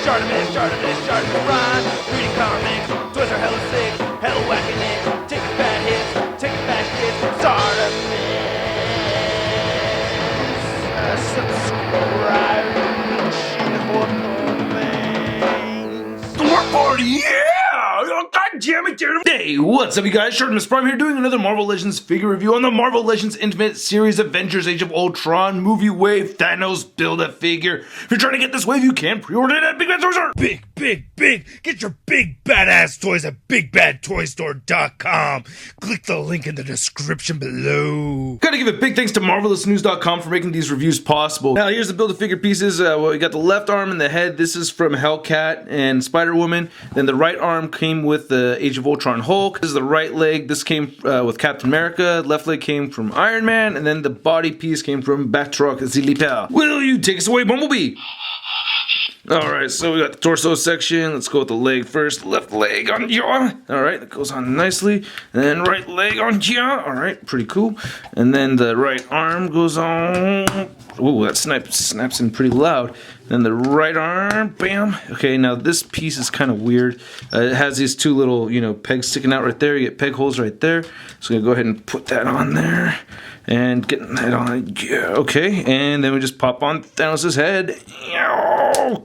ShartimusPrime. Reading comics, toys are hella sick, hella whacking it. Taking bad hits, taking back hits. Subscribe. Oh yeah! Oh, God damn it, Daredevil! Hey, what's up, you guys? ShartimusPrime here, doing another Marvel Legends figure review on the Marvel Legends Intimate Series Avengers Age of Ultron movie wave Thanos Build-A-Figure. If you're trying to get this wave, you can pre-order it at Big Bad Toy Store. Big! Get your big badass toys at BigBadToyStore.com. Click the link in the description below. Gotta give a big thanks to MarvelousNews.com for making these reviews possible. Now, here's the Build-A-Figure pieces. We got the left arm and the head. This is from Hellcat and Spider-Woman. Then the right arm came with the Age of Ultron Hulk. This is the right leg. This came with Captain America. Left leg came from Iron Man. And then the body piece came from Batroc Zilliper. Will you take us away, Bumblebee? Alright, so we got the torso section. Let's go with the leg first. Left leg on jaw. Alright, that goes on nicely. And then right leg on jaw. Alright, pretty cool. And then the right arm goes on. Ooh, that snaps in pretty loud. Then the right arm, bam. Okay, now this piece is kind of weird. It has these two little, pegs sticking out right there. You get peg holes right there. So I'm going to go ahead and put that on there. And getting that on, yeah, okay. And then we just pop on Thanos' head.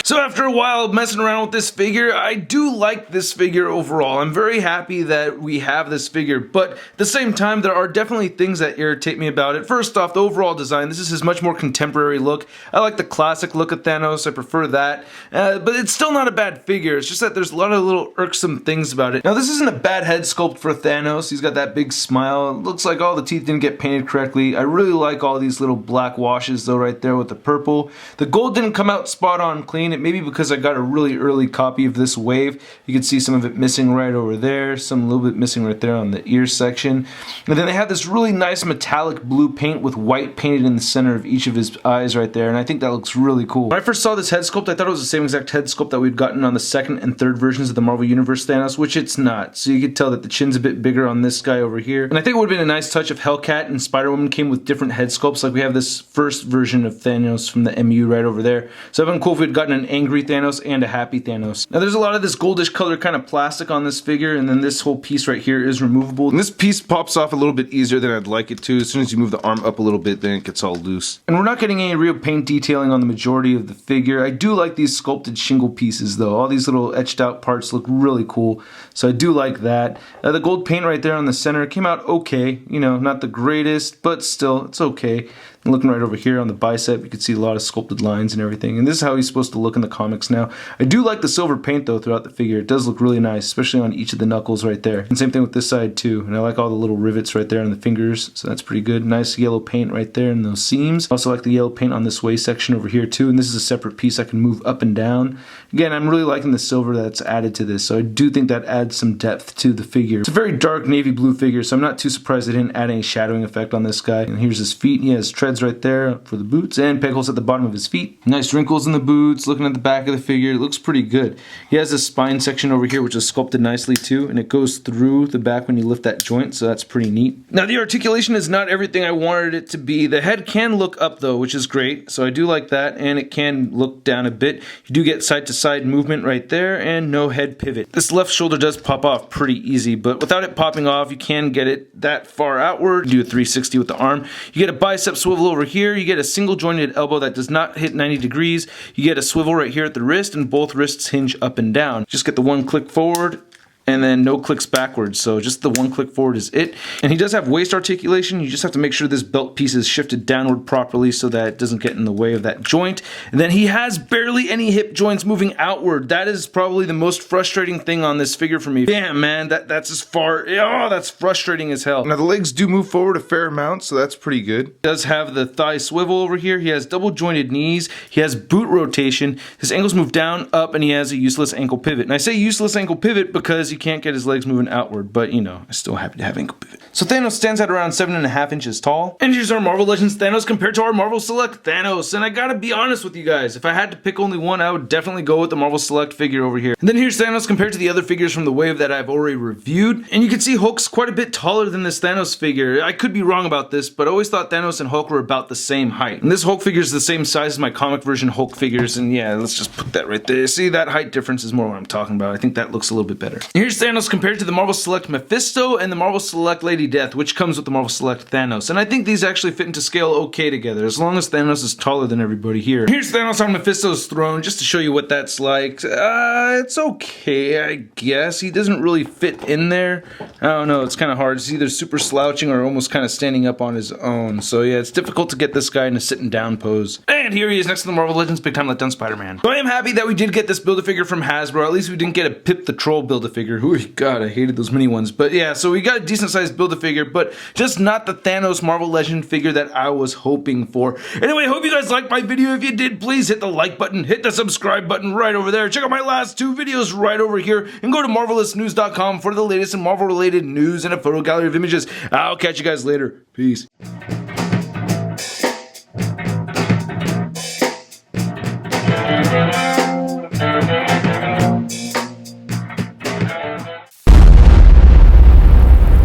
So after a while messing around with this figure, I do like this figure overall. I'm very happy that we have this figure, but at the same time, there are definitely things that irritate me about it. First off, the overall design. This is his much more contemporary look. I like the classic look of Thanos. I prefer that. But it's still not a bad figure. It's just that there's a lot of little irksome things about it. Now, this isn't a bad head sculpt for Thanos. He's got that big smile. It looks like all the teeth didn't get painted correctly. I really like all these little black washes though right there with the purple. The gold didn't come out spot on clean. It may be because I got a really early copy of this wave. You can see some of it missing right over there, some a little bit missing right there on the ear section. And then they have this really nice metallic blue paint with white painted in the center of each of his eyes right there, and I think that looks really cool. When I first saw this head sculpt, I thought it was the same exact head sculpt that we'd gotten on the second and third versions of the Marvel Universe Thanos, which it's not. So you could tell that the chin's a bit bigger on this guy over here. And I think it would have been a nice touch if Hellcat and Spider-Woman came with different head sculpts. Like we have this first version of Thanos from the MU right over there. So it would have been cool if we'd gotten an angry Thanos and a happy Thanos. Now there's a lot of this goldish color kind of plastic on this figure, and then this whole piece right here is removable. And this piece pops off a little bit easier than I'd like it to. As soon as you move the arm up a little bit, then it gets all loose. And we're not getting any real paint detailing on the majority of the figure. I do like these sculpted shingle pieces though. All these little etched out parts look really cool. So I do like that. The gold paint right there on the center came out okay. Not the greatest, but still, it's okay. And looking right over here on the bicep, you can see a lot of sculpted lines and everything. And this is how he's supposed to look in the comics now. I do like the silver paint though throughout the figure. It does look really nice, especially on each of the knuckles right there. And same thing with this side too. And I like all the little rivets right there on the fingers, so that's pretty good. Nice yellow paint right there in those seams. Also like the yellow paint on this waist section over here too. And this is a separate piece I can move up and down. Again, I'm really liking the silver that's added to this, so I do think that adds some depth to the figure. It's a very dark navy blue figure, so I'm not too surprised they didn't add any shadowing effect on this guy. And here's his feet. He has treads right there for the boots and peg holes at the bottom of his feet. Nice wrinkles in the boots. Looking at the back of the figure, it looks pretty good. He has a spine section over here which is sculpted nicely too, and it goes through the back when you lift that joint, so that's pretty neat. Now the articulation is not everything I wanted it to be. The head can look up though, which is great, so I do like that, and it can look down a bit. You do get side to side movement right there and no head pivot. This left shoulder does pop off pretty easy, but without it popping off, you can get it that far outward. You do a 360 with the arm. You get a bicep swivel over here. You get a single jointed elbow that does not hit 90 degrees. You get a swivel right here at the wrist, and both wrists hinge up and down. Just get the one click forward and then no clicks backwards, so just the one click forward is it. And he does have waist articulation. You just have to make sure this belt piece is shifted downward properly so that it doesn't get in the way of that joint. And then he has barely any hip joints moving outward. That is probably the most frustrating thing on this figure for me. Damn, man, that's as far, oh, that's frustrating as hell. Now the legs do move forward a fair amount, so that's pretty good. He does have the thigh swivel over here. He has double jointed knees. He has boot rotation. His ankles move down, up, and he has a useless ankle pivot. And I say useless ankle pivot because you can't get his legs moving outward, but you know, I'm still happy to have ankle pivot. So Thanos stands at around 7.5 inches tall. And here's our Marvel Legends Thanos compared to our Marvel Select Thanos. And I gotta be honest with you guys, if I had to pick only one, I would definitely go with the Marvel Select figure over here. And then here's Thanos compared to the other figures from the wave that I've already reviewed. And you can see Hulk's quite a bit taller than this Thanos figure. I could be wrong about this, but I always thought Thanos and Hulk were about the same height. And this Hulk figure is the same size as my comic version Hulk figures, and yeah, let's just put that right there. See, that height difference is more what I'm talking about. I think that looks a little bit better. Here's Thanos compared to the Marvel Select Mephisto and the Marvel Select Lady Death, which comes with the Marvel Select Thanos. And I think these actually fit into scale okay together, as long as Thanos is taller than everybody here. Here's Thanos on Mephisto's throne, just to show you what that's like. It's okay, I guess. He doesn't really fit in there. I don't know, it's kind of hard. He's either super slouching or almost kind of standing up on his own. So yeah, it's difficult to get this guy in a sitting down pose. And here he is next to the Marvel Legends Big Time Letdown Spider-Man. So I am happy that we did get this Build-A-Figure from Hasbro. At least we didn't get a Pip the Troll Build-A-Figure. Ooh, God, I hated those mini ones. But yeah, so we got a decent sized Build-A-Figure, but just not the Thanos Marvel Legend figure that I was hoping for. Anyway, I hope you guys liked my video. If you did, please hit the like button, hit the subscribe button right over there. Check out my last 2 videos right over here, and go to MarvelousNews.com for the latest in Marvel-related news and a photo gallery of images. I'll catch you guys later. Peace.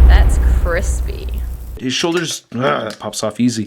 That's crispy. His shoulders, that pops off easy.